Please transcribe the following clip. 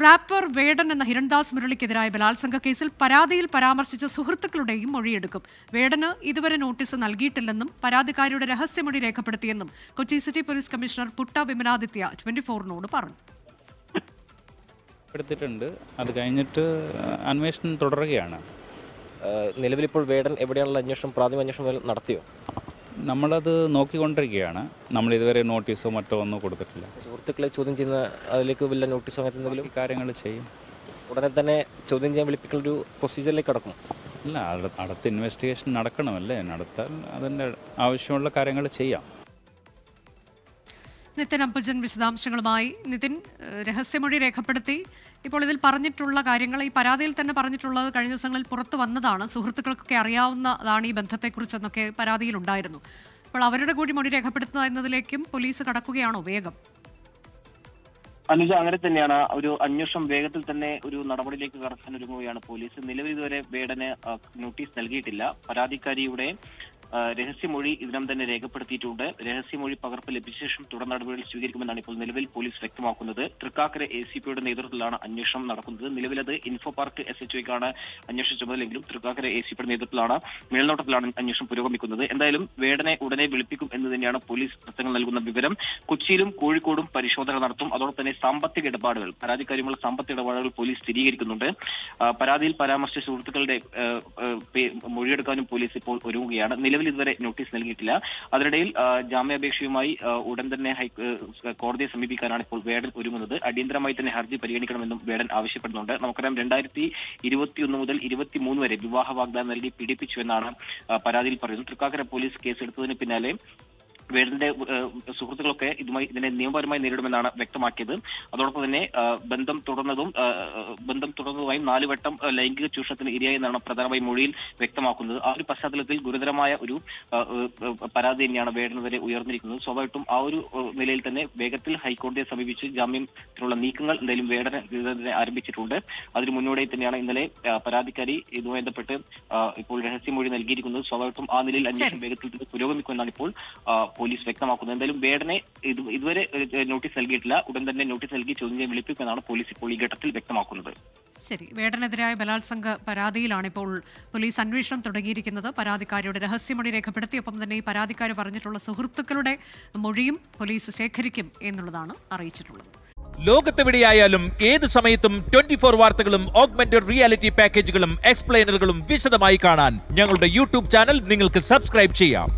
Wrapper വേടൻ എന്ന ഹിരൺദാസ് മുരളിക്കെതിരായ ബലാത്സംഗ കേസിൽ പരാതിയിൽ പരാമർശിച്ച സുഹൃത്തുക്കളുടെയും മൊഴിയെടുക്കും. വേടന് ഇതുവരെ നോട്ടീസ് നൽകിയിട്ടില്ലെന്നും പരാതിക്കാരിയുടെ രഹസ്യമൊഴി രേഖപ്പെടുത്തിയെന്നും Kochi city police commissioner Putta Vimaladitya 24-നോട് പറഞ്ഞു. അത് കഴിഞ്ഞിട്ട് അന്വേഷണം തുടരുകയാണ്. നിലവിലിപ്പോൾ വേടൻ എവിടെയാണുള്ള അന്വേഷണം, പ്രാഥമിക അന്വേഷണം നടത്തിയോ? നമ്മളത് നോക്കിക്കൊണ്ടിരിക്കുകയാണ്. നമ്മൾ ഇതുവരെ നോട്ടീസോ മറ്റോ ഒന്നും കൊടുത്തിട്ടില്ല. സുഹൃത്തുക്കളെ ചോദ്യം ചെയ്യുന്ന അതിലേക്ക് വല്ല നോട്ടീസോ അങ്ങനെ എന്തെങ്കിലും കാര്യങ്ങൾ ചെയ്യും. ഉടനെ തന്നെ ചോദ്യം ചെയ്യാൻ വിളിപ്പിക്കലൊരു പ്രൊസീജിയറിലേക്ക് കടക്കും. അല്ല, അടുത്ത ഇൻവെസ്റ്റിഗേഷൻ നടക്കണമല്ലേ, നടത്താൻ അതിൻ്റെ ആവശ്യമുള്ള കാര്യങ്ങൾ ചെയ്യാം. നിതിൻ അംബുജൻ വിശദാംശങ്ങളുമായി. നിതിൻ, രഹസ്യമൊഴി രേഖപ്പെടുത്തി. ഇപ്പോൾ ഇതിൽ പറഞ്ഞിട്ടുള്ള കാര്യങ്ങൾ, ഈ പരാതിയിൽ തന്നെ പറഞ്ഞിട്ടുള്ളത് കഴിഞ്ഞ ദിവസങ്ങളിൽ പുറത്തു വന്നതാണ്. സുഹൃത്തുക്കൾക്കൊക്കെ അറിയാവുന്നതാണ് ഈ ബന്ധത്തെക്കുറിച്ചെന്നൊക്കെ പരാതിയിലുണ്ടായിരുന്നു. അപ്പോൾ അവരുടെ കൂടി മൊഴി രേഖപ്പെടുത്തുക എന്നതിലേക്കും പോലീസ് കടക്കുകയാണോ വേഗം? അനുജ, അങ്ങനെ തന്നെയാണ്. ഒരു അന്വേഷണം വേഗത്തിൽ തന്നെ ഒരു നടപടിയിലേക്ക് കടക്കാൻ ഒരുങ്ങുകയാണ് പോലീസ്. നിലവിൽ ഇതുവരെ വേടന് നോട്ടീസ് നൽകിയിട്ടില്ല. പരാതിക്കാരിയുടെ രഹസ്യമൊഴി ഇതിനം തന്നെ രേഖപ്പെടുത്തിയിട്ടുണ്ട്. രഹസ്യമൊഴി പകർപ്പ് ലഭിച്ച ശേഷം തുടർ നടപടികൾ സ്വീകരിക്കുമെന്നാണ് ഇപ്പോൾ നിലവിൽ പോലീസ് വ്യക്തമാക്കുന്നത്. തൃക്കാക്കര ACPയുടെ നേതൃത്വത്തിലാണ് അന്വേഷണം നടക്കുന്നത്. നിലവിലത് ഇൻഫോ പാർക്ക് SHOയ്ക്കാണ് അന്വേഷണ ചുമതലെങ്കിലും തൃക്കാക്കര ACPയുടെ നേതൃത്വത്തിലാണ്, മേൽനോട്ടത്തിലാണ് അന്വേഷണം പുരോഗമിക്കുന്നത്. എന്തായാലും വേടനെ ഉടനെ വിളിപ്പിക്കും എന്ന് തന്നെയാണ് പോലീസ് വൃത്തങ്ങൾ നൽകുന്ന വിവരം. കൊച്ചിയിലും കോഴിക്കോടും പരിശോധന നടത്തും. അതോടൊപ്പം തന്നെ സാമ്പത്തിക ഇടപാടുകൾ, പരാതിക്കാരിയുമുള്ള സാമ്പത്തിക ഇടപാടുകൾ പോലീസ് സ്ഥിരീകരിക്കുന്നുണ്ട്. പരാതിയിൽ പരാമർശിച്ച സുഹൃത്തുക്കളുടെ മൊഴിയെടുക്കാനും പോലീസ് ഇപ്പോൾ ഒരുങ്ങുകയാണ്. നിലവിൽ ഇതുവരെ നോട്ടീസ് നൽകിയിട്ടില്ല. അതിനിടയിൽ ജാമ്യാപേക്ഷയുമായി ഉടൻ തന്നെ കോടതിയെ സമീപിക്കാനാണ് ഇപ്പോൾ വേടൻ ഒരുങ്ങുന്നത്. അടിയന്തരമായി തന്നെ ഹർജി പരിഗണിക്കണമെന്നും വേടൻ ആവശ്യപ്പെടുന്നുണ്ട്. നമുക്കറിയാം, 2021 മുതൽ 23 വരെ വിവാഹ വാഗ്ദാനം നൽകി പീഡിപ്പിച്ചു എന്നാണ് പരാതിയിൽ പറയുന്നത്. തൃക്കാക്കര പോലീസ് കേസെടുത്തതിന് പിന്നാലെ വേടന്റെ സുഹൃത്തുക്കളൊക്കെ ഇതിനെ നിയമപരമായി നേരിടുമെന്നാണ് വ്യക്തമാക്കിയത്. അതോടൊപ്പം തന്നെ ബന്ധം തുടർന്നതുമായും 4 വട്ടം ലൈംഗിക ചൂഷണത്തിന് ഇരയായെന്നാണ് പ്രധാനമായും മൊഴിയിൽ വ്യക്തമാക്കുന്നത്. ആ ഒരു പശ്ചാത്തലത്തിൽ ഗുരുതരമായ ഒരു പരാതി തന്നെയാണ് വേടനെതിരെ ഉയർന്നിരിക്കുന്നത്. സ്വാഭാവികമായിട്ടും ആ ഒരു നിലയിൽ തന്നെ വേഗത്തിൽ ഹൈക്കോടതിയെ സമീപിച്ച് ജാമ്യത്തിനുള്ള നീക്കങ്ങൾ എന്തായാലും വേടനെ ആരംഭിച്ചിട്ടുണ്ട്. അതിന് മുന്നോടിയായി തന്നെയാണ് ഇന്നലെ പരാതിക്കാരി ഇതുമായി ബന്ധപ്പെട്ട് ഇപ്പോൾ രഹസ്യമൊഴി നൽകിയിരിക്കുന്നത്. സ്വാഭാവികമായിട്ടും ആ നിലയിൽ അന്വേഷണം വേഗത്തിൽ പുരോഗമിക്കുമെന്നാണ് ഇപ്പോൾ പോലീസ് വ്യക്തമാക്കുന്നത്. എന്തായാലും വേടനെ ഇതുവരെ നോട്ടീസ് നൽകിയിട്ടില്ല. ഉടൻ തന്നെ നോട്ടീസ് നൽകി ചോദ്യം ചെയ്യാൻ വിളിപ്പിക്കുമെന്നാണ് പോലീസ് ഇപ്പോൾ ഈ ഘട്ടത്തിൽ വ്യക്തമാക്കുന്നത്. ശരി, വേടനെതിരായ ബലാത്സംഗ പരാതിയിലാണ് ഇപ്പോൾ പോലീസ് അന്വേഷണം തുടങ്ങിയിരിക്കുന്നത്. പരാതിക്കാരിയുടെ രഹസ്യമൊഴി രേഖപ്പെടുത്തി, ഒപ്പം തന്നെ ഈ പരാതിക്കാർ പറഞ്ഞിട്ടുള്ള സുഹൃത്തുക്കളുടെ മൊഴിയും പോലീസ് ശേഖരിക്കും എന്നുള്ളതാണ് അറിയിച്ചിട്ടുള്ളത്. ലോകത്തെവിടെയായാലും ഏത് സമയത്തും 24 വാർത്തകളും ഓഗ്മെന്റഡ് റിയാലിറ്റി പാക്കേജുകളും എക്സ്പ്ലെയിനറുകളും വിശദമായി കാണാൻ ഞങ്ങളുടെ YouTube ചാനൽ നിങ്ങൾക്ക് സബ്സ്ക്രൈബ് ചെയ്യാം.